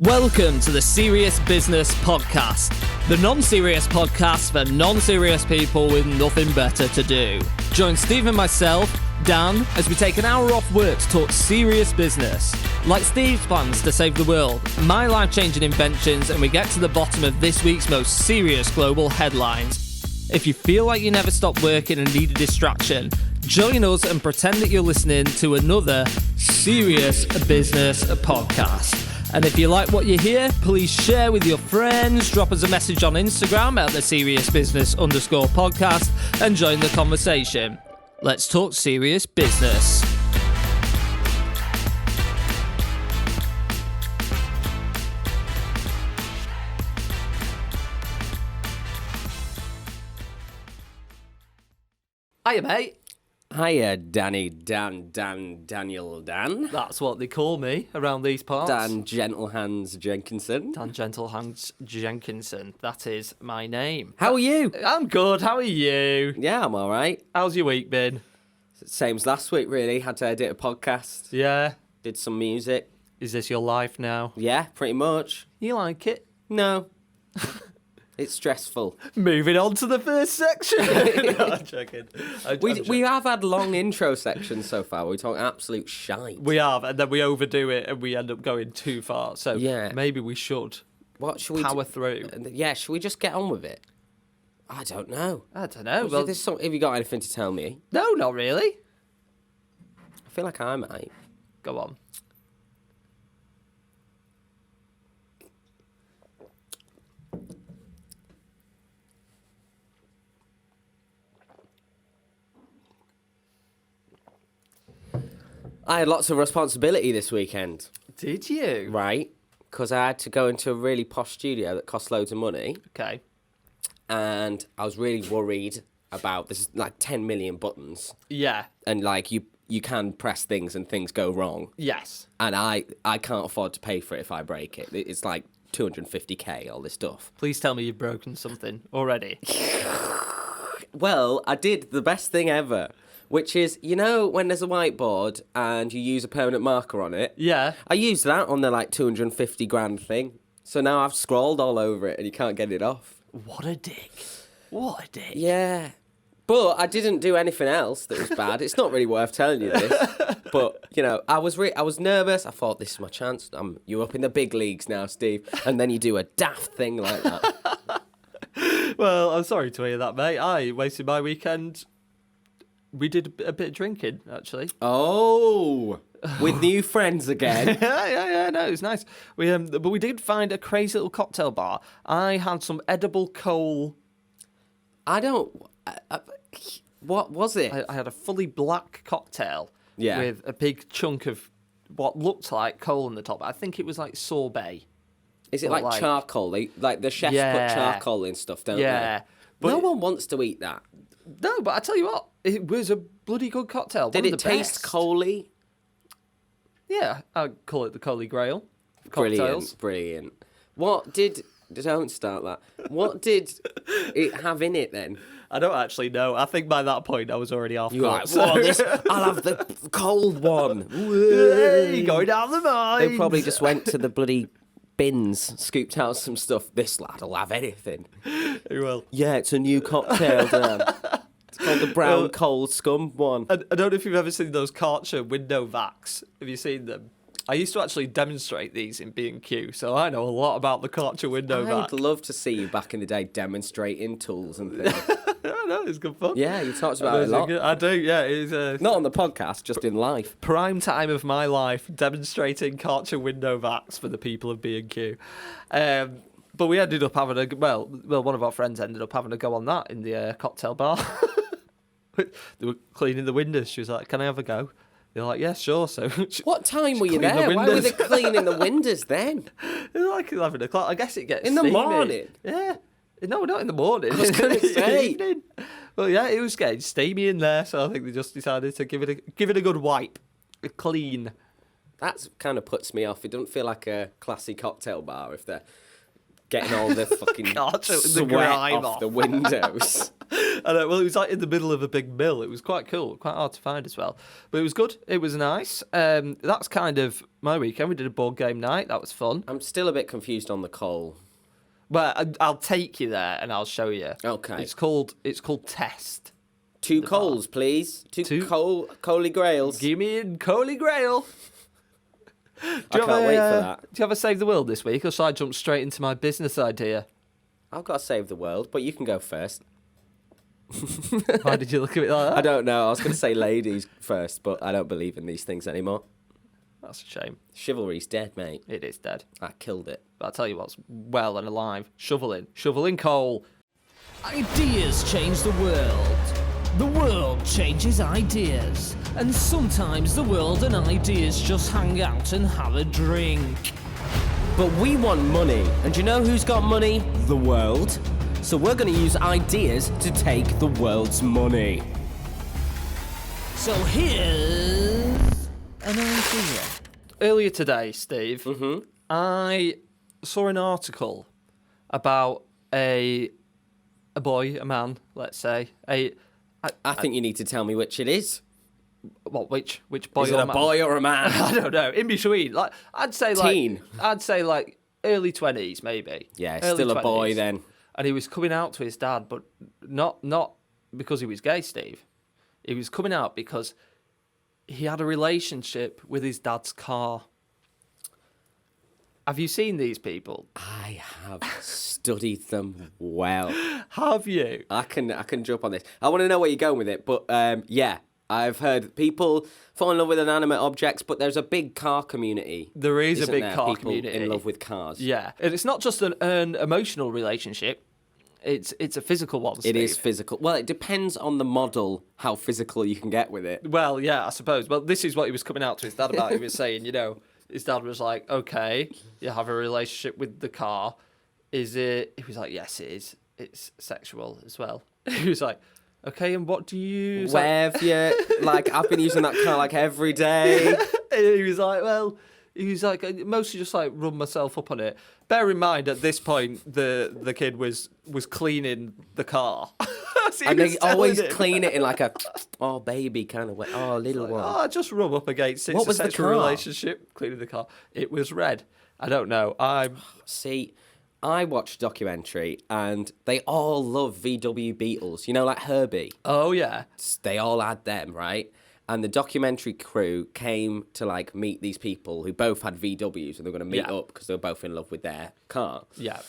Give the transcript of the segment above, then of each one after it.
Welcome to the Serious Business Podcast, the non-serious podcast for non-serious people with nothing better to do. Join Steve and myself, Dan, as we take an hour off work to talk serious business. Like Steve's plans to save the world, my life-changing inventions, and we get to the bottom of this week's most serious global headlines. If you feel like you never stop working and need a distraction, join us and pretend that you're listening to another Serious Business Podcast. And if you like what you hear, please share with your friends, drop us a message on Instagram at the Serious Business _podcast and join the conversation. Let's talk serious business. Hiya, mate. Hiya, Daniel Dan. That's what they call me around these parts. Dan Gentlehans Jenkinson. Dan Gentlehans Jenkinson. That is my name. How are you? I'm good. How are you? Yeah, I'm all right. How's your week been? Same as last week, really. Had to edit a podcast. Yeah. Did some music. Is this your life now? Yeah, pretty much. You like it? No. It's stressful. Moving on to the first section. No, I'm joking. We have had long intro sections so far. We talk absolute shite. We have, and then we overdo it, and we end up going too far. So yeah. Maybe we should. What should we power through? Yeah, should we just get on with it? I don't know. I don't know. Well, have you got anything to tell me? No, not really. I feel like I might. Go on. I had lots of responsibility this weekend. Did you? Right. Because I had to go into a really posh studio that cost loads of money. Okay. And I was really worried about, there's like 10 million buttons. Yeah. And like you can press things and things go wrong. Yes. And I can't afford to pay for it if I break it. It's like 250k, all this stuff. Please tell me you've broken something already. Well, I did the best thing ever. Which is, you know, when there's a whiteboard and you use a permanent marker on it? Yeah. I used that on the, 250 grand thing. So now I've scrawled all over it and you can't get it off. What a dick. What a dick. Yeah. But I didn't do anything else that was bad. It's not really worth telling you this. But, you know, I was nervous. I thought, this is my chance. You're up in the big leagues now, Steve. And then you do a daft thing like that. Well, I'm sorry to hear that, mate. I wasted my weekend. We did a bit of drinking, actually. Oh, with new friends again. yeah, no, it was nice. But we did find a crazy little cocktail bar. I had some edible coal. What was it? I had a fully black cocktail with a big chunk of what looked like coal in the top. I think it was like sorbet. Is it like charcoal? The chefs put charcoal in stuff, don't they? Yeah. But no one wants to eat that. No, but I tell you what, it was a bloody good cocktail. Did it taste coaly? Yeah, I'd call it the Coley Grail. Cocktails. Brilliant. Don't start that. What did it have in it then? I don't actually know. I think by that point I was already half You're like, so. I'll have the cold one. Hey, going down the mine. They probably just went to the bloody bins, scooped out some stuff. This lad'll have anything. He will. Yeah, it's a new cocktail, Dan. It's called the brown cold scum one. I don't know if you've ever seen those Karcher window vacs. Have you seen them? I used to actually demonstrate these in B&Q, so I know a lot about the Karcher window vac. I'd love to see you back in the day demonstrating tools and things. No, it's good fun. Yeah, you talked about it a lot. I do, yeah. It's not on the podcast, just in life. Prime time of my life, demonstrating Karcher window vacs for the people of B&Q. But we ended up having one of our friends ended up having a go on that in the cocktail bar. They were cleaning the windows. She was like, "Can I have a go?" They're like, "Yeah, sure." So, what time were you there? Why were they cleaning the windows then? It was like 11 o'clock. I guess it gets in the morning. Yeah, no, not in the morning. I was going to say. Well, yeah, it was getting steamy in there, so I think they just decided to give it a good wipe, a clean. That kind of puts me off. It doesn't feel like a classy cocktail bar if they're getting all the fucking the sweat grime off the windows. Well, it was like in the middle of a big mill. It was quite cool, quite hard to find as well. But it was good. It was nice. That's kind of my weekend. We did a board game night. That was fun. I'm still a bit confused on the coal. Well, I'll take you there and I'll show you. Okay. It's called Test. 2 coals, please. Two Coley Grails. Give me a Holy Grail. I can't wait for that. Do you have a Save the World this week, or shall I jump straight into my business idea? I've got to save the world, but you can go first. Why did you look at it like that? I don't know. I was going to say ladies first, but I don't believe in these things anymore. That's a shame. Chivalry's dead, mate. It is dead. I killed it. But I'll tell you what's well and alive. Shoveling coal. Ideas change the world. The world changes ideas. And sometimes the world and ideas just hang out and have a drink. But we want money. And do you know who's got money? The world. So we're going to use ideas to take the world's money. So here's an idea. Earlier today, Steve, I saw an article about a man, let's say. I think you need to tell me which it is. What? Which boy? Is it or a man? boy or a man? I don't know. In between, like I'd say, Teen. like early 20s, maybe. Yeah, Early still a boy 20s. then. And he was coming out to his dad, but not because he was gay, Steve. He was coming out because he had a relationship with his dad's car. Have you seen these people? I have studied them well. Have you? I can jump on this. I want to know where you're going with it, but yeah, I've heard people fall in love with inanimate objects, but there's a big car community. There is isn't a big there? car People community. in love with cars. Yeah, and it's not just an emotional relationship. It's a physical one, Steve. It is physical. Well, it depends on the model, how physical you can get with it. Well, yeah, I suppose. Well, this is what he was coming out to his dad about. He was saying, his dad was like, okay, you have a relationship with the car. Is it? He was like, yes, it is. It's sexual as well. He was like, okay, and what do you use? Where have you, I've been using that car every day. He was like, well, he was like, mostly just run myself up on it. Bear in mind, at this point, the kid was cleaning the car. So and they always clean it in oh, baby kind of way. Oh, little one. Oh, just rub up against it. What It's was a the sexual car? relationship, cleaning the car. It was red. I don't know. See, I watched a documentary and they all love VW Beetles. You know, like Herbie. Oh, yeah. They all had them, right? And the documentary crew came to meet these people who both had VWs and they were going to meet up because they were both in love with their car. Yeah.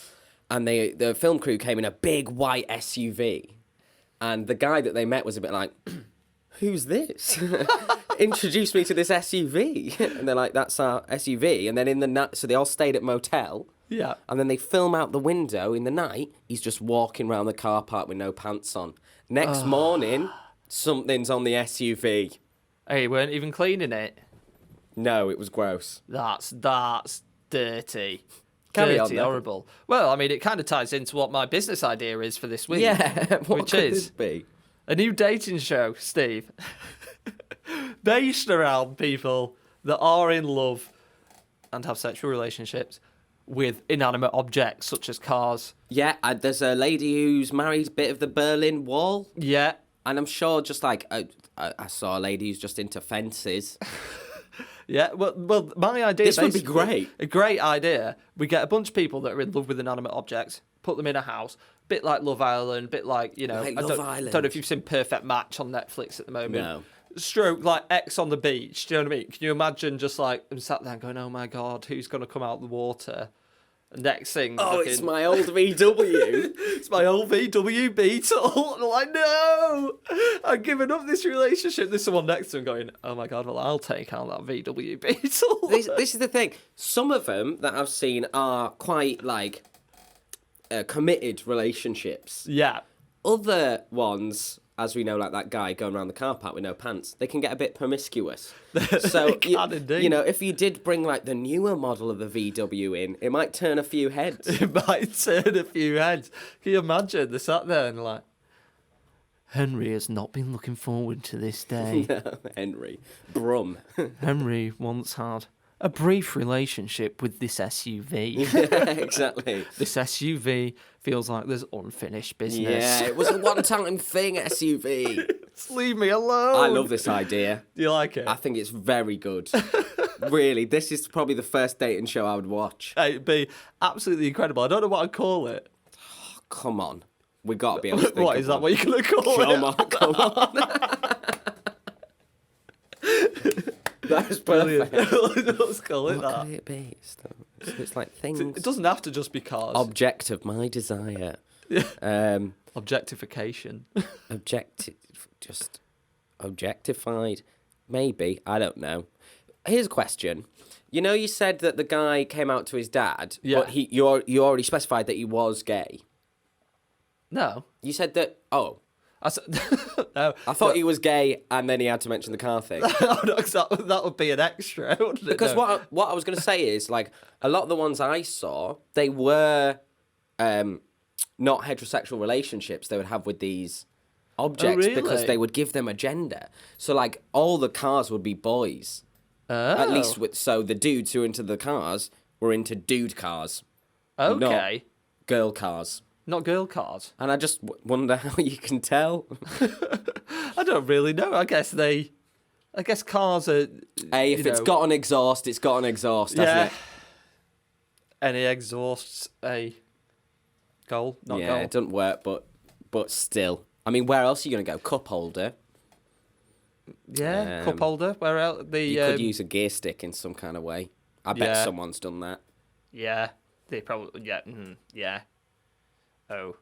And the film crew came in a big white SUV. And the guy that they met was a bit like, who's this? Introduce me to this SUV. And they're like, that's our SUV. And then in the night, so they all stayed at motel. Yeah. And then they film out the window in the night. He's just walking around the car park with no pants on. Next morning, something's on the SUV. Hey, you weren't even cleaning it. No, it was gross. That's dirty. Carry on, Dirty, though. horrible. Well, I mean, it kind of ties into what my business idea is for this week. Yeah, what which could is this be? a new dating show, Steve, based around people that are in love and have sexual relationships with inanimate objects such as cars. Yeah, there's a lady who's married, a bit of the Berlin Wall. Yeah. And I'm sure I saw a lady who's just into fences. Yeah, well, my idea. This would be basically, great. A great idea. We get a bunch of people that are in love with inanimate objects, put them in a house, bit like Love Island, bit like Like I Love Island. don't know if you've seen Perfect Match on Netflix at the moment. No. Stroke like X on the beach. Do you know what I mean? Can you imagine just I'm sat there going, oh my god, who's gonna come out of the water? Next thing, Oh, fucking, it's my old VW. it's my old VW Beetle. And I'm like, no, I'm giving up this relationship. There's someone next to him going, oh my god, well, I'll take out that VW Beetle. This is the thing. Some of them that I've seen are quite committed relationships. Yeah. Other ones, as we know, like that guy going around the car park with no pants, they can get a bit promiscuous. So, They can indeed. if you did bring the newer model of the VW in, it might turn a few heads. It might turn a few heads. Can you imagine? They sat there and Henry has not been looking forward to this day. Henry. Brum. Henry once had a brief relationship with this SUV. Yeah, exactly. This SUV feels like there's unfinished business. Yeah, it was a one-time thing, SUV. Just leave me alone. I love this idea. Do you like it? I think it's very good. Really, this is probably the first dating show I would watch. It'd be absolutely incredible. I don't know what I'd call it. Come on. We got to be able to think What, of is that one. what you're going to call it? Come on. That's Brilliant. perfect. Let's call it What that. could it be? It's like things. It doesn't have to just be cars. Object of my desire. Objectification. Just objectified. Maybe. I don't know. Here's a question. You know, you said that the guy came out to his dad, Yeah. but you already specified that he was gay. No. You said that. Oh, No. I thought he was gay, and then he had to mention the car thing. Oh, no, 'cause that would be an extra, wouldn't it? Because No. what I was going to say is, like, a lot of the ones I saw, they were not heterosexual relationships they would have with these objects because really? they would give them a gender. So, like, all the cars would be boys. Oh. At least so the dudes who were into the cars were into dude cars, Okay. girl cars. Not girl cars. And I just wonder how you can tell. I don't really know. I guess cars are. Hey, if it's got an exhaust, it's got an exhaust, hasn't it? Any exhausts a goal, not Yeah, goal. it doesn't work, but still. I mean, where else are you going to go? Cup holder. Yeah, cup holder. Where else? You could use a gear stick in some kind of way. I bet Yeah. someone's done that. Yeah, they probably. Yeah, yeah. Oh.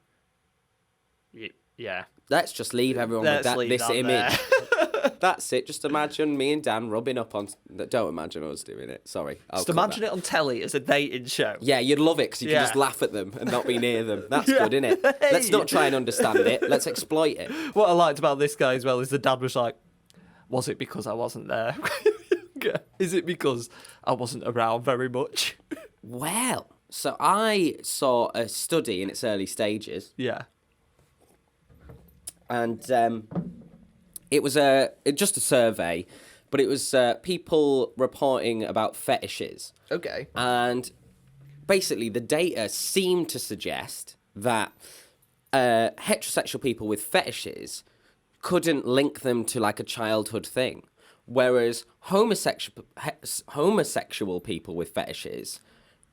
Yeah. Let's just leave everyone Let's with leave this that image. there. That's it. Just imagine me and Dan rubbing up on... Don't imagine us doing it. Sorry. Just imagine it on telly as a dating show. Yeah, you'd love it because you Yeah. can just laugh at them and not be near them. That's Yeah. good, isn't it? Let's not try and understand it. Let's exploit it. What I liked about this guy as well is the dad was like, was it because I wasn't there? Is it because I wasn't around very much? Well, so I saw a study in its early stages, Yeah. and it was just a survey, but it was people reporting about fetishes. Okay. And basically, the data seemed to suggest that heterosexual people with fetishes couldn't link them to like a childhood thing, whereas homosexual people with fetishes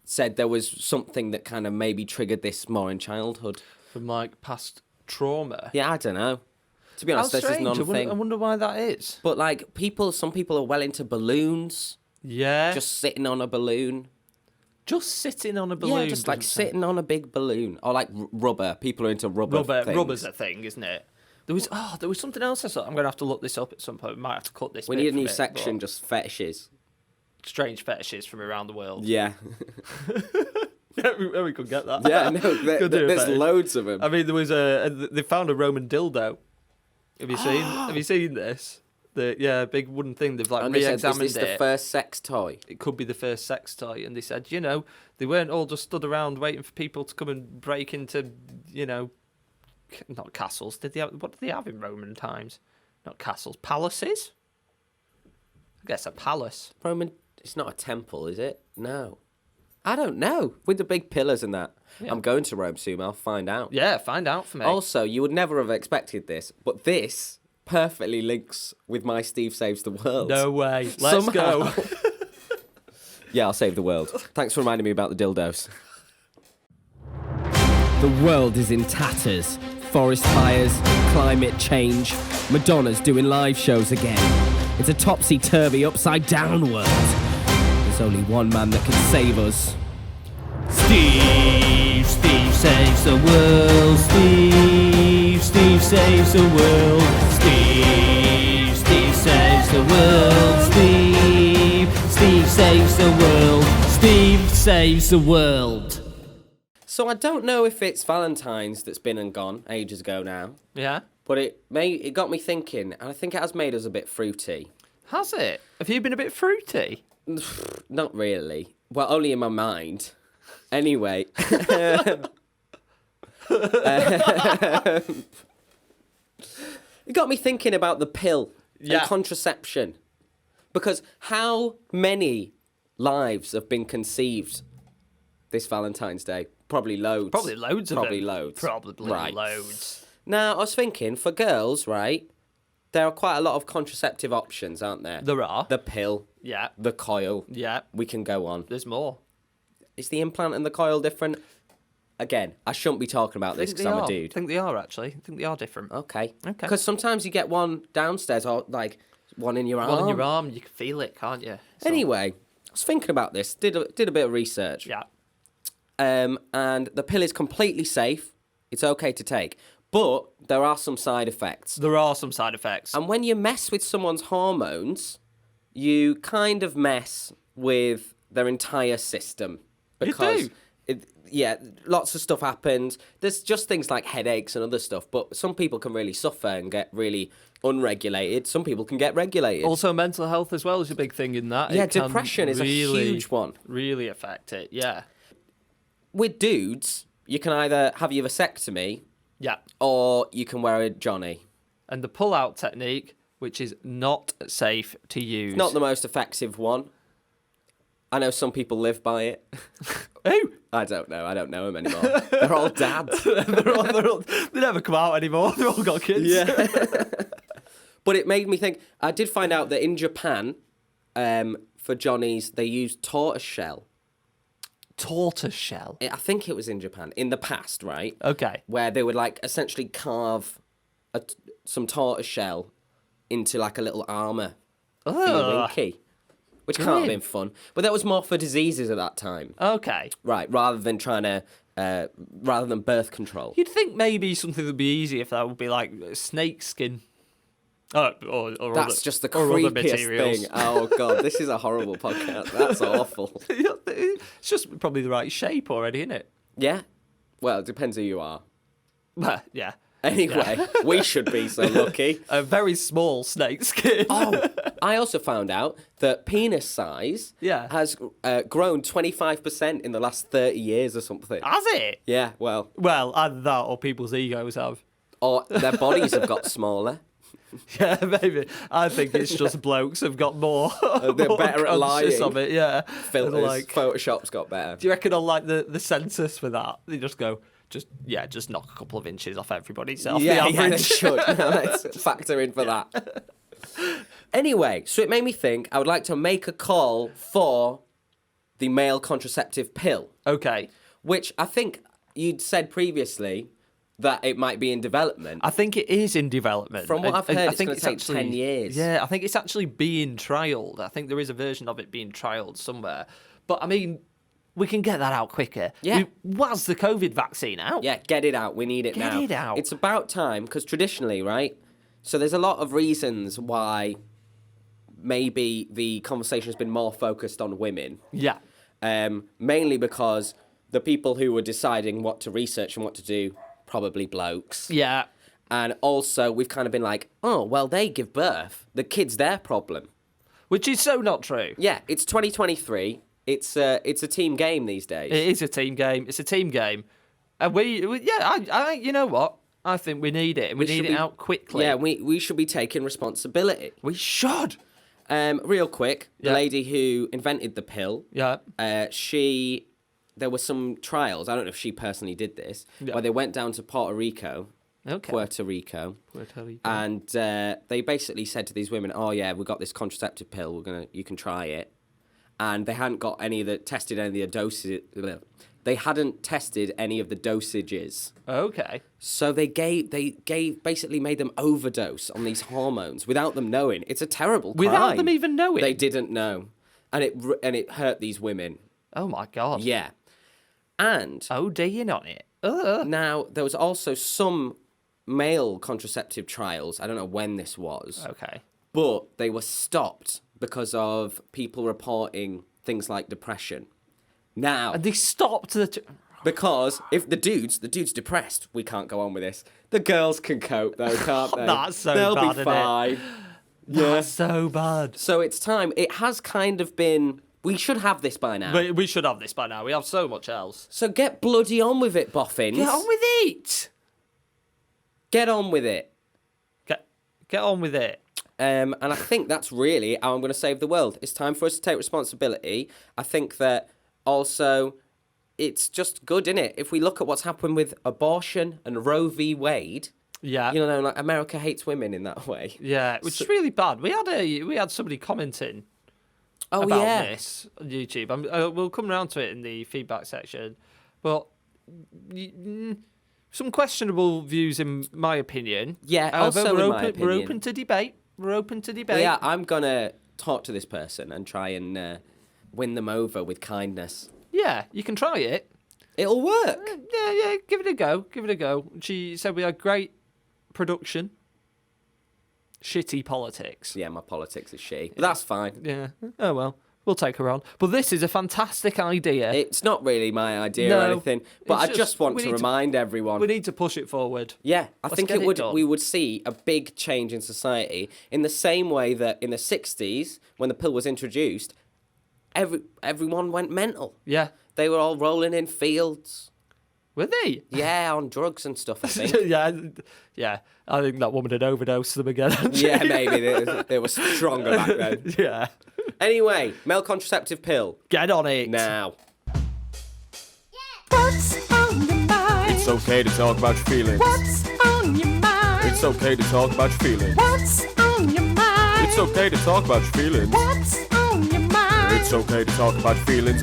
said there was something that kind of maybe triggered this more in childhood. From like past trauma. Yeah, I don't know. To be How honest, this is strange. not a thing. I wonder why that is. But like some people are well into balloons, Yeah. just sitting on a balloon. Just sitting on a balloon. Yeah, just like doesn't sound- sitting on a big balloon, or like rubber. People are into rubber. things. Rubber's a thing, isn't it? There was something else I saw. I'm gonna have to look this up at some point. We might have to cut this. We bit need a from new it, section, but just fetishes. strange fetishes from around the world. Yeah. Yeah, we could get that. Yeah, no, Could do a there's fetish. loads of them. I mean, there was they found a Roman dildo. Have you seen? Have you seen this? A big wooden thing. They've like And they said, re-examined is this the it. first sex toy? It could be the first sex toy, and they said, they weren't all just stood around waiting for people to come and break into, not castles. What did they have in Roman times? Not castles, palaces. I guess a palace. Roman, it's not a temple, is it? No. I don't know. With the big pillars and that. Yeah. I'm going to Rome soon, I'll find out. Yeah, find out for me. Also, you would never have expected this, but this perfectly links with my Steve Saves the World. No way. Let's Somehow. go. Yeah, I'll save the world. Thanks for reminding me about the dildos. The world is in tatters. Forest fires, climate change. Madonna's doing live shows again. It's a topsy-turvy, upside-down world. There's only one man that can save us. Steve saves the world. Steve saves the world. Steve saves the world. Steve saves the world. Steve saves the world. So I don't know if it's Valentine's that's been and gone ages ago now, Yeah. but it got me thinking, and I think it has made us a bit fruity. Has it? Have you been a bit fruity? Not really. Well, only in my mind. Anyway. It got me thinking about the pill Yeah. and contraception. Because how many lives have been conceived this Valentine's Day? Probably loads. Probably loads of Probably them. loads. Probably Right. loads. Now, I was thinking, for girls, right, there are quite a lot of contraceptive options, aren't there? There are. The pill, Yeah. the coil. Yeah. We can go on. There's more. Is the implant and the coil different? Again, I shouldn't be talking about this because I'm a I dude. think they are, actually. I think they are different. Okay. Okay. Because sometimes you get one downstairs or, like, one in your arm. One in your arm, you can feel it, can't you? So- Anyway, I was thinking about this, did a bit of research. Yeah. And the pill is completely safe. It's okay to take. But there are some side effects. There are some side effects. And when you mess with someone's hormones, you kind of mess with their entire system. Because yeah, lots of stuff happens. There's just things like headaches and other stuff, but some people can really suffer and get really unregulated. Some people can get regulated. Also, mental health as well is a big thing in that. Yeah, It can depression is a huge one. Really affect it, yeah. With dudes, you can either have your vasectomy Yeah. or you can wear a Johnny. And the pull-out technique, which is not safe to use. Not the most effective one. I know some people live by it. Who? I don't know. I don't know them anymore. They're all dads. They never come out anymore. They've all got kids. Yeah. But it made me think. I did find out that in Japan, for Johnnies, they use tortoise shell. Tortoise shell. I think it was in Japan in the past, right? Okay. Where they would like essentially carve some tortoise shell into like a little armor for your Ugh. winky, which can't have been fun. But that was more for diseases at that time, Okay. right? Rather than birth control. You'd think maybe something would be easy if that would be like snake skin. Or That's other, just the or other creepiest materials. thing. Oh god, this is a horrible podcast. That's awful. It's just probably the right shape already, isn't it? Yeah. Well, it depends who you are. Well, yeah. Anyway, we should be so lucky. A very small snake skin. Oh, I also found out that penis size has grown 25% in the last 30 years or something. Has it? Yeah, well, Either that or people's egos have. or their bodies have got smaller. Yeah, maybe. I think it's just blokes have got more. They're more better at conscious lying. of it, yeah. Filters, Like, Photoshop's got better. do you reckon on like the census for that, they just go, just knock a couple of inches off everybody's off the Yeah, average. they should. Now let's factor in for that. Anyway, so it made me think I would like to make a call for the male contraceptive pill, Okay. which I think you'd said previously that it might be in development. I think it is in development. From what I've heard, it's think gonna take 10 years. Yeah, I think it's actually being trialled. I think there is a version of it being trialled somewhere. But I mean, we can get that out quicker. Yeah. Was the COVID vaccine out? Yeah, get it out. We need it now. Get it out. It's about time, because traditionally, right? So there's a lot of reasons why maybe the conversation has been more focused on women. Yeah. Mainly because the people who were deciding what to research and what to do, probably blokes. Yeah. And also, we've kind of been like, oh, well, they give birth. The kid's their problem. Which is so not true. Yeah, it's 2023. It's a team game these days. It is a team game. It's a team game. And I you know what? I think we need it. And we need it out quickly. Yeah, we should be taking responsibility. We should. Real quick, the Yeah. lady who invented the pill, Yeah. there were some trials, I don't know if she personally did this, Yeah. where they went down to Puerto Rico, Puerto Rico. and they basically said to these women, oh yeah, we've got this contraceptive pill, you can try it. And they hadn't got tested any of the doses. They hadn't tested any of the dosages. Okay. So they basically made them overdose on these hormones without them knowing. It's a terrible crime. Without them even knowing? They didn't know. And it hurt these women. Oh my God. Yeah. And ODing on it. Ugh. now there was also some male contraceptive trials. I don't know when this was. Okay. But they were stopped because of people reporting things like depression. Now, And they stopped because if the dude's depressed, we can't go on with this. The girls can cope though, can't they? That's so They'll bad, be isn't it? fine. That's so bad. So it's time. It has kind of been. We should have this by now. We should have this by now. We have so much else. So get bloody on with it, boffins. Get on with it. Get on with it. Get on with it. And I think that's really how I'm going to save the world. It's time for us to take responsibility. I think that also it's just good, innit? If we look at what's happened with abortion and Roe v. Wade, Yeah. you know, like America hates women in that way. Yeah, which is really bad. We had somebody commenting Oh, about yeah. this on YouTube. We'll come around to it in the feedback section, but some questionable views in my opinion. Yeah, However, also we're in open, my opinion. We're open to debate. We're open to debate. Well, yeah, I'm going to talk to this person and try and win them over with kindness. Yeah, you can try it. It'll work. Yeah, give it a go. Give it a go. She said we had great production. Shitty politics. Yeah, my politics is shitty. But that's fine. Yeah. Oh well. We'll take her on. But this is a fantastic idea. It's not really my idea or anything, but I it's just want we to need remind everyone. We need to push it forward. Yeah, I Let's think get it it would. done. We would see a big change in society in the same way that in the 60s, when the pill was introduced, everyone went mental. Yeah. They were all rolling in fields. Were they? Yeah, on drugs and stuff, I think. yeah. I think that woman had overdosed them again. Yeah, maybe they were stronger back then. Yeah. Anyway, male contraceptive pill. Get on it. Now. What's on your mind? It's okay to talk about your feelings. What's on your mind? It's okay to talk about your feelings. What's on your mind? It's okay to talk about your feelings. What's on your mind? It's okay to talk about your feelings.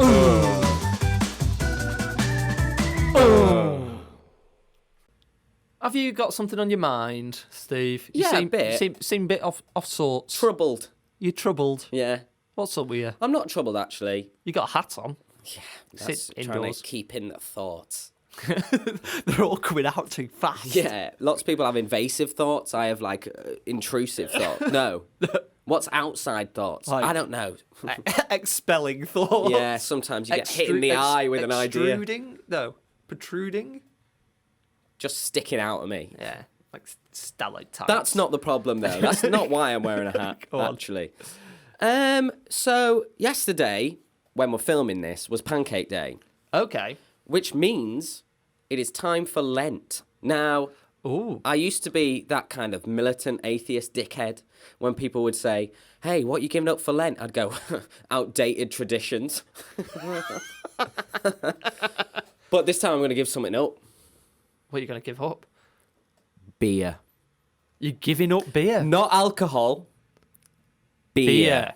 Have you got something on your mind, Steve? You Yeah, a seem, bit. You seem a bit off sorts. Troubled. You're troubled. Yeah. What's up with you? I'm not troubled, actually. You got a hat on. Yeah, Sit that's trying indoors. to keep in the thoughts. They're all coming out too fast. Yeah, lots of people have invasive thoughts. I have, like, intrusive thoughts. No. What's outside thoughts? Like- I don't know. Expelling thoughts. Yeah, sometimes you get hit in the eye with an idea. Extruding? No. Protruding? Just sticking out at me. Yeah. Like stalactites. That's not the problem, though. That's not why I'm wearing a hat, Go on. actually. So, yesterday, when we're filming this, was Pancake Day, Okay. which means it is time for Lent. Now, Ooh. I used to be that kind of militant atheist dickhead when people would say, hey, what are you giving up for Lent? I'd go, outdated traditions. But this time I'm going to give something up. What are you going to give up? Beer. You're giving up beer? Not alcohol. Beer.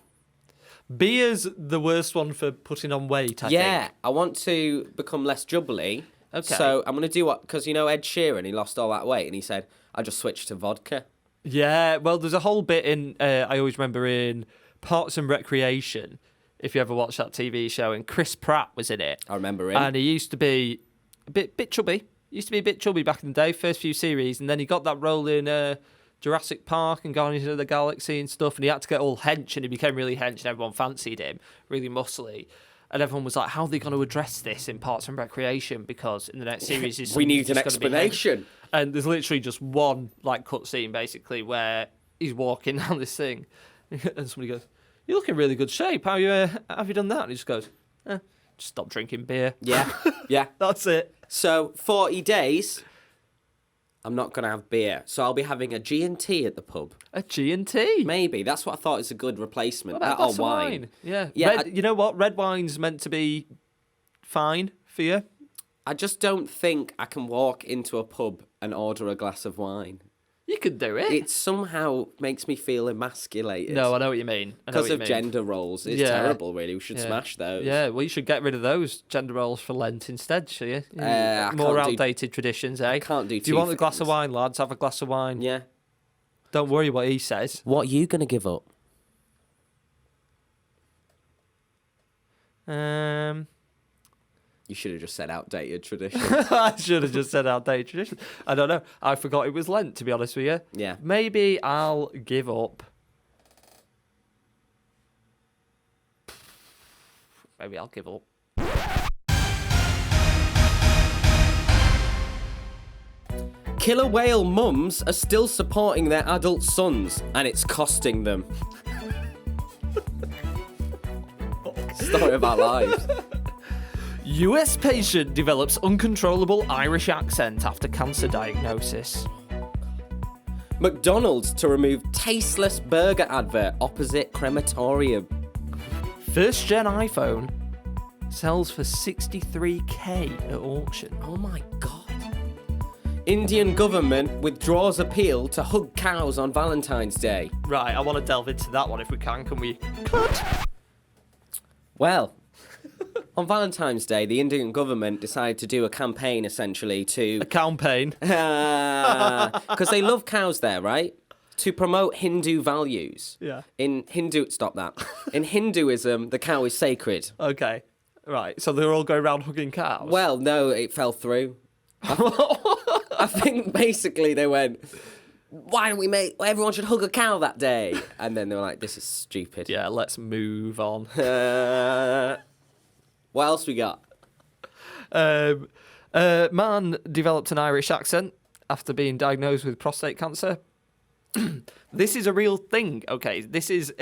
Beer's the worst one for putting on weight, I Yeah, think. I want to become less jubbly. Okay. So I'm going to do what, because you know Ed Sheeran, he lost all that weight and he said, I just switched to vodka. Yeah, well, there's a whole bit in, I always remember in Parks and Recreation, if you ever watched that TV show, and Chris Pratt was in it. I remember him. And he used to be a bit chubby. He used to be a bit chubby back in the day, first few series, and then he got that role in Jurassic Park and Guardians of the Galaxy and stuff, and he had to get all hench, and he became really hench, and everyone fancied him, really muscly. And everyone was like, how are they going to address this in Parks and Recreation? Because in the next series, is We need an just gonna be hench. explanation. And there's literally just one like cutscene basically where he's walking down this thing, and somebody goes, "You're looking in really good shape. How you have you done that?" And he just goes, "Just stop drinking beer." Yeah, yeah. That's it. So 40 days, I'm not going to have beer. So I'll be having a G&T at the pub. A G&T. Maybe. That's what I thought is a good replacement. What about a That or glass of wine? Yeah. Yeah, You know what? Red wine's meant to be fine for you. I just don't think I can walk into a pub and order a glass of wine. You could do it. It somehow makes me feel emasculated. No, I know what you mean. Because of gender roles. It's Yeah. terrible, really. We should smash those. Yeah, well, you should get rid of those gender roles for Lent instead, should you? I More can't do- outdated traditions, eh? can't do If you two want a glass of things. wine, lads, have a glass of wine. Yeah. Don't worry what he says. What are you going to give up? You should have just said outdated tradition. I should have just said outdated tradition. I don't know. I forgot it was Lent, to be honest with you. Yeah. Maybe I'll give up. Maybe I'll give up. Killer whale mums are still supporting their adult sons, and it's costing them. Story of our lives. US patient develops uncontrollable Irish accent after cancer diagnosis. McDonald's to remove tasteless burger advert opposite crematorium. First gen iPhone sells for 63k at auction. Oh my God. Indian government withdraws appeal to hug cows on Valentine's Day. Right, I want to delve into that one if we can. Can we? Cut. Well, on Valentine's Day, the Indian government decided to do a campaign essentially to... A campaign. Because they love cows there, right? To promote Hindu values. Yeah. Stop that. In Hinduism, the cow is sacred. Okay. Right, so they're all going around hugging cows? Well, no, it fell through. I think basically they went, why don't we everyone should hug a cow that day? And then they were like, this is stupid. Yeah, let's move on. What else we got? Man developed an Irish accent after being diagnosed with prostate cancer. This is a real thing, okay? This is...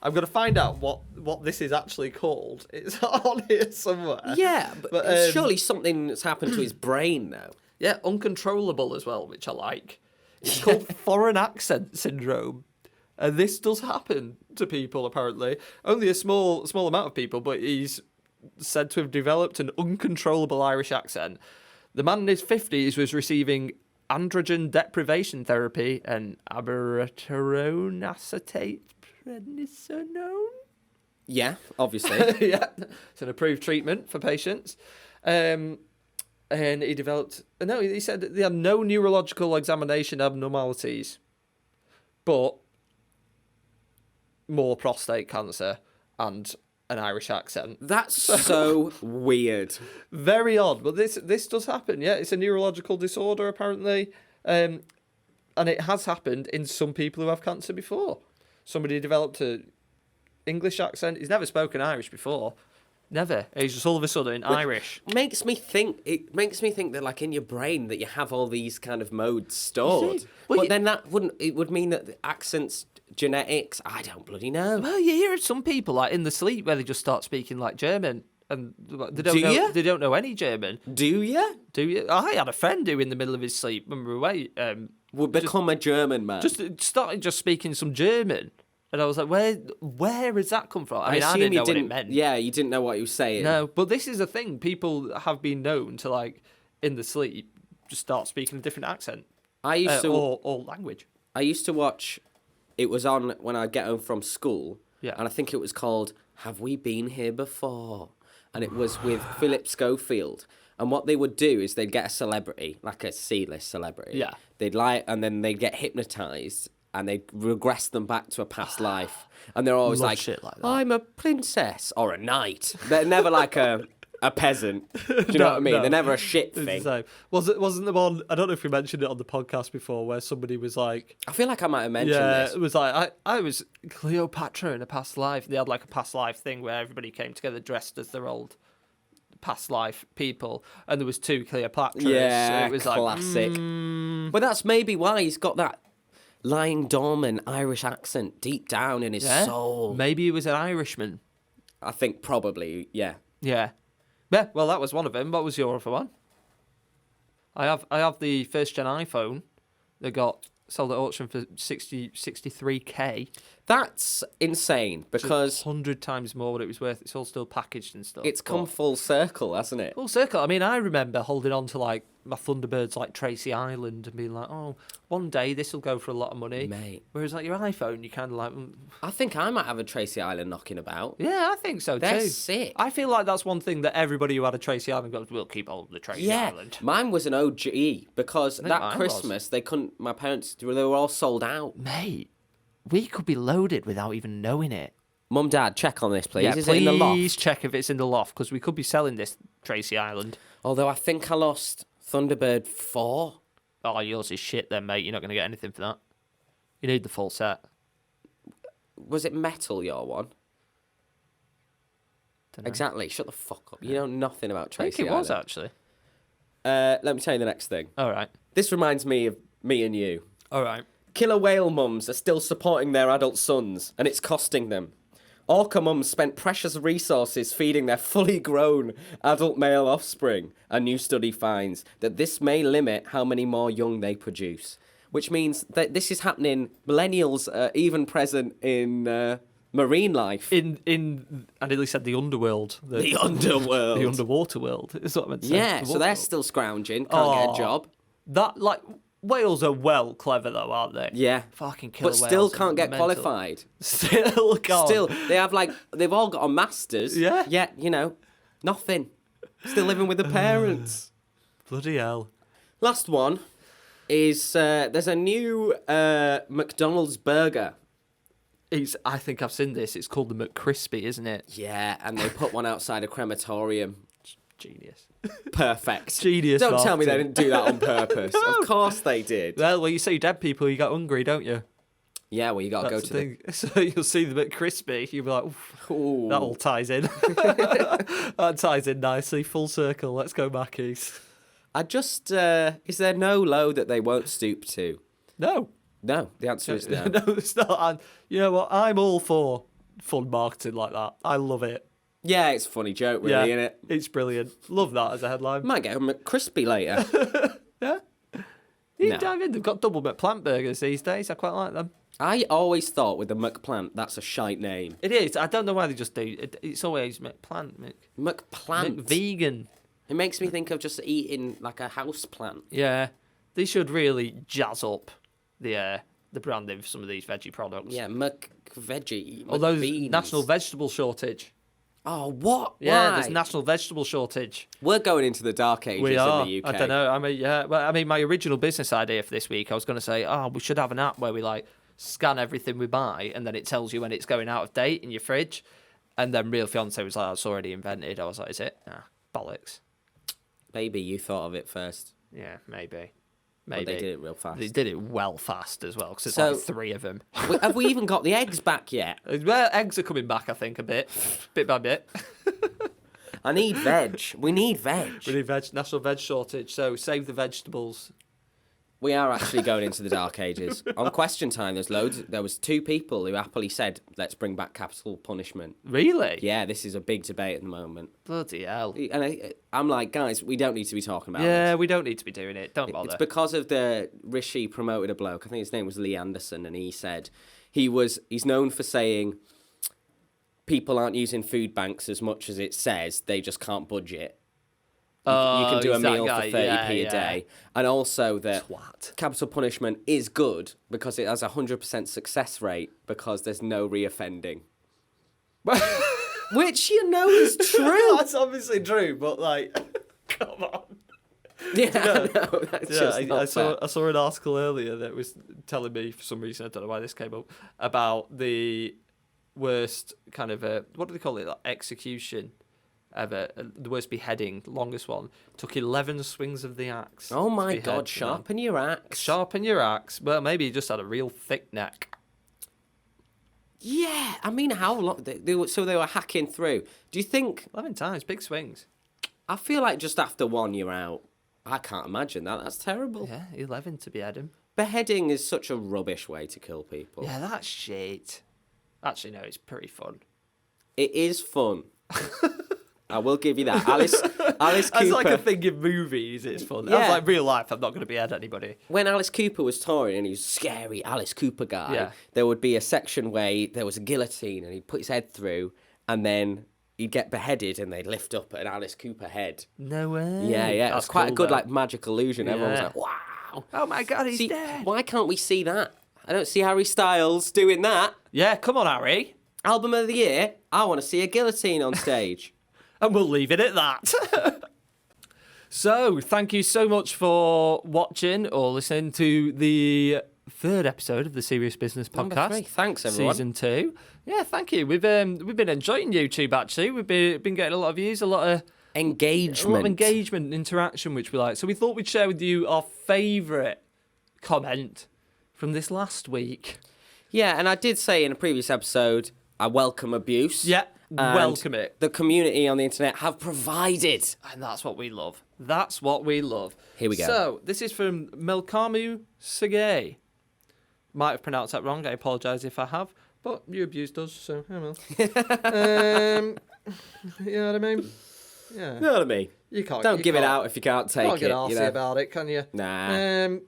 I'm going to find out what this is actually called. It's on here somewhere. Yeah, but it's surely something that's happened to his brain, though. Yeah, uncontrollable as well, which I like. It's called foreign accent syndrome. And this does happen to people, apparently. Only a small amount of people, but he's said to have developed an uncontrollable Irish accent. The man in his 50s was receiving androgen deprivation therapy and abiraterone acetate prednisolone. Yeah, obviously. Yeah, it's an approved treatment for patients. And he developed... No, he said that they had no neurological examination abnormalities, but more prostate cancer and an Irish accent. That's so weird. Very odd, but this does happen, yeah. It's a neurological disorder, apparently. And it has happened in some people who have cancer before. Somebody developed an English accent. He's never spoken Irish before. Never. He's just all of a sudden Irish. It makes me think that, like, in your brain that you have all these kind of modes stored. Well, But then it would mean that the accents, genetics, I don't bloody know. Well, you hear of some people, like, in the sleep where they just start speaking, like, German. And they don't know any German. Do you? Do you? I had a friend who, in the middle of his sleep, when we were away, Would become a German man. just started just speaking some German. And I was like, where has that come from? I mean, I assume didn't you know what it meant. Yeah, you didn't know what he was saying. No, but this is a thing. People have been known to, like, in the sleep, just start speaking a different accent. I used to... Or language. I used to watch... It was on when I get home from school. Yeah. And I think it was called Have We Been Here Before? And it was with Philip Schofield. And what they would do is they'd get a celebrity, like a C-list celebrity. Yeah. They'd lie, and then they'd get hypnotized, and they'd regress them back to a past life. And they're always Love like, shit like that. I'm a princess or a knight. They're never like a peasant. Do you know what I mean? no. They're never a shit It's the thing. same. Wasn't the one, I don't know if we mentioned it on the podcast before, where somebody was like, I feel like I might have mentioned this. it was like, I was Cleopatra in a past life. They had like a past life thing where everybody came together dressed as their old past life people, and there was two Cleopatras. Yeah, it was classic. Like, But that's maybe why he's got that lying dormant Irish accent deep down in his soul. maybe he was an Irishman. I think probably, yeah. Yeah. Yeah, well, that was one of them. What was your other one? I have the first gen iPhone that got sold at auction for 63k. That's insane because 100 times more what it was worth. It's all still packaged and stuff. it's come full circle, hasn't it? Full circle. I mean, I remember holding on to like my Thunderbirds like Tracy Island and being like, oh, one day this will go for a lot of money. Mate. Whereas like your iPhone, you kind of like, I think I might have a Tracy Island knocking about. yeah, I think so They're too. sick. I feel like that's one thing that everybody who had a Tracy Island goes, we'll keep hold of the Tracy Yeah, Island. mine was an OG because think that mine Christmas they couldn't. My parents, they were all sold out. Mate, we could be loaded without even knowing it. Mum, Dad, check on this, please. Yeah, Is it in the loft? please check if it's in the loft, because we could be selling this Tracy Island. Although I think I lost Thunderbird 4. Oh, yours is shit then, mate. You're not going to get anything for that. You need the full set. Was it metal, your one? Dunno. Exactly. Shut the fuck up. You know nothing about I Tracy think it was, Island. actually. Let me tell you the next thing. All right. This reminds me of me and you. All right. Killer whale mums are still supporting their adult sons, and it's costing them. Orca mums spent precious resources feeding their fully grown adult male offspring. A new study finds that this may limit how many more young they produce. which means that this is happening. Millennials are even present in marine life. In I nearly said the underworld. The underworld. The underwater world is what I meant to say. Yeah, The so water they're world. still scrounging, can't get a job. That, like, whales are well clever, though, aren't they? Yeah. Fucking killer But whales. still are can't get mental. qualified. Still can't. Still, they've all got a master's. Yeah. Yet, nothing. Still living with the parents. Bloody hell. Last one is there's a new McDonald's burger. I think I've seen this. It's called the McCrispy, isn't it? Yeah, and they put one outside a crematorium. Genius. Perfect. Genius Don't tell me they marketing. didn't do that on purpose. Of course they did. Well, when you see dead people, you get hungry, don't you? Yeah, well, you got to go That's to the thing. So you'll see the McCrispy, you'll be like, oof, Ooh. that all ties in. That ties in nicely. Full circle. Let's go, Mackies. Is there no low that they won't stoop to? No. No, the answer is no. No, it's not. And you know what? I'm all for fun marketing like that. I love it. Yeah, it's a funny joke, really, isn't it? It's brilliant. Love that as a headline. Might get a McCrispy later. Yeah. You No. dive in. They've got double McPlant burgers these days. I quite like them. I always thought with the McPlant, that's a shite name. It is. I don't know why they just do it. It's always McPlant, McPlant. McVegan. It makes me think of just eating like a house plant. Yeah. They should really jazz up the branding of some of these veggie products. Yeah, McVeggie. Although there's McBeans. national vegetable shortage. Oh, what? Yeah, Why? there's national vegetable shortage. We're going into the dark ages We are. in the UK. I don't know. I mean, my original business idea for this week, I was going to say, we should have an app where we like scan everything we buy, and then it tells you when it's going out of date in your fridge. And then Real Fiance was like, "It's already invented." I was like, "Is it?" Nah, bollocks. Maybe you thought of it first. Yeah, maybe. But they did it real fast. They did it well fast as well, because it's So- like 3 of them. Have we even got the eggs back yet? Well, eggs are coming back, I think, a bit by bit. I need veg. We need veg. We need national veg shortage, so save the vegetables. We are actually going into the dark ages. On Question Time, there was 2 people who happily said, let's bring back capital punishment. Really? Yeah, this is a big debate at the moment. Bloody hell. And I'm like, guys, we don't need to be talking about Yeah, this. we don't need to be doing it. Don't bother. It's because of the Rishi promoted a bloke. I think his name was Lee Anderson, and he said he's known for saying people aren't using food banks as much as it says. They just can't budget. You can do a he's that meal guy. for 30p Yeah, a yeah. day. And also that Twat. capital punishment is good because it has a 100% success rate because there's no reoffending. Which is true. That's obviously true, but like, come on. Yeah, no, that's just I not fair. saw an article earlier that was telling me, for some reason, I don't know why this came up, about the worst kind of, what do they call it, like execution ever, the worst beheading, longest one, took 11 swings of the axe. Oh to my behead God, the man. sharpen your axe. Sharpen your axe. Well, maybe he just had a real thick neck. Yeah, I mean, how long? They were hacking through. Do you think? 11 times, big swings. I feel like just after one, you're out. I can't imagine that. That's terrible. Yeah, 11 to behead him. Beheading is such a rubbish way to kill people. Yeah, that's shit. Actually, no, it's pretty fun. It is fun. I will give you that. Alice Cooper. That's like a thing in movies, it's fun. Yeah. That's like real life, I'm not going to behead anybody. When Alice Cooper was touring and he was a scary Alice Cooper guy, Yeah. there would be a section where there was a guillotine and he'd put his head through and then he'd get beheaded and they'd lift up an Alice Cooper head. No way. Yeah, yeah. It was quite a cool, good though. like magic illusion. Everyone was Yeah. like, wow. Oh my God, he's See, dead. why can't we see that? I don't see Harry Styles doing that. Yeah, come on, Harry. Album of the year, I want to see a guillotine on stage. And we'll leave it at that. So, thank you so much for watching or listening to the 3rd episode of the Serious Business Number Podcast. 3. Thanks, everyone. Season 2. Yeah, thank you. We've been enjoying YouTube, actually. We've been getting a lot of views, a lot of engagement, interaction, which we like. So we thought we'd share with you our favourite comment from this last week. Yeah, and I did say in a previous episode, I welcome abuse. Yeah, and welcome it. The community on the internet have provided. And that's what we love. That's what we love. Here we go. So, this is from Melkamu Sage. Might have pronounced that wrong. I apologise if I have. But you abused us, so oh well. You know what I mean? Yeah. You know what I mean? You can't. Don't you give it can't- out if you can't take Can't get it. arsey You know? about it, can you? Nah.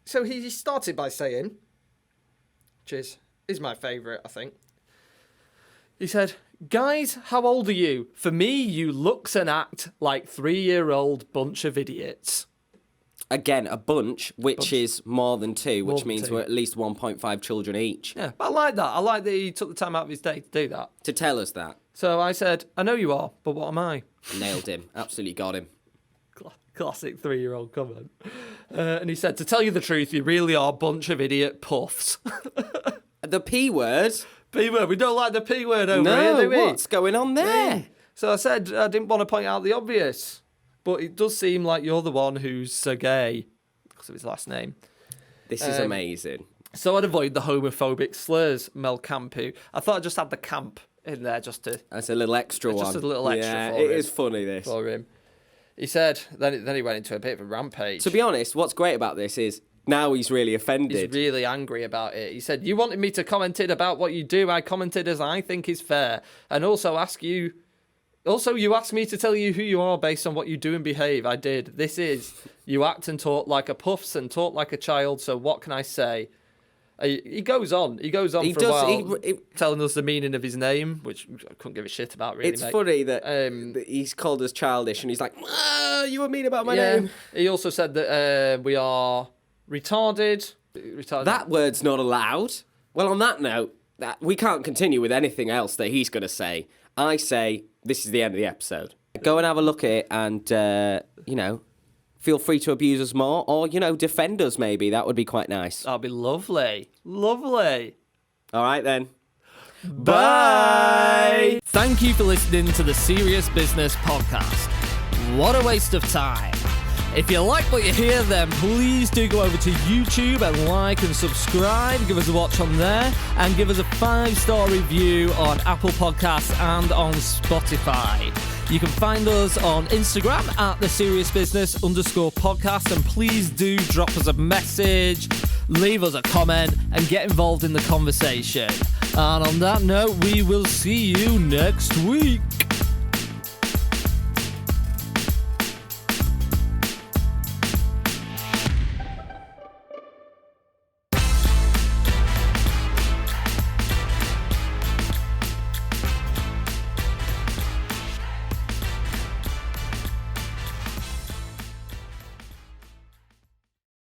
So he started by saying, which is my favourite, I think. He said, "Guys, how old are you? For me, you looks and act like 3-year-old bunch of idiots." Again, a bunch, which is more than two, More which than means two. we're at least 1.5 children each. Yeah, but I like that. I like that he took the time out of his day to do that. To tell us that. So I said, "I know you are, but what am I?" Nailed him. Absolutely got him. Classic 3-year-old comment. And he said, "To tell you the truth, you really are a bunch of idiot puffs." The P word? P word. We don't like the P word over here, No, do we? what's going on there? So I said I didn't want to point out the obvious, but it does seem like you're the one who's so gay because of his last name. This is amazing. So I'd avoid the homophobic slurs, Mel Campu. I thought I just had the camp in there just to That's a little extra one. just a little extra yeah, for it him. is funny, this. for him. He said, then he went into a bit of a rampage. To be honest, what's great about this is now he's really He's offended. really angry about it. He said, "You wanted me to comment about what you do. I commented as I think is fair. And also you asked me to tell you who you are based on what you do and behave. I did. This is, you act and talk like a puffs and talk like a child. So what can I say?" He goes on. He goes on He for does- a while, he- telling us the meaning of his name, which I couldn't give a shit about, really, It's mate. funny that he's called us childish and he's like, you were mean about my name. He also said that we are retarded. That word's not allowed. Well, on that note, we can't continue with anything else that he's going to say. I say this is the end of the episode. Go and have a look at it and, feel free to abuse us more or, defend us maybe. That would be quite nice. That'd be lovely. Lovely. All right, then. Bye! Thank you for listening to the Serious Business Podcast. What a waste of time. If you like what you hear, then please do go over to YouTube and like and subscribe. Give us a watch on there and give us a 5-star review on Apple Podcasts and on Spotify. You can find us on Instagram at the Serious Business _podcast, and please do drop us a message, leave us a comment, and get involved in the conversation. And on that note, we will see you next week.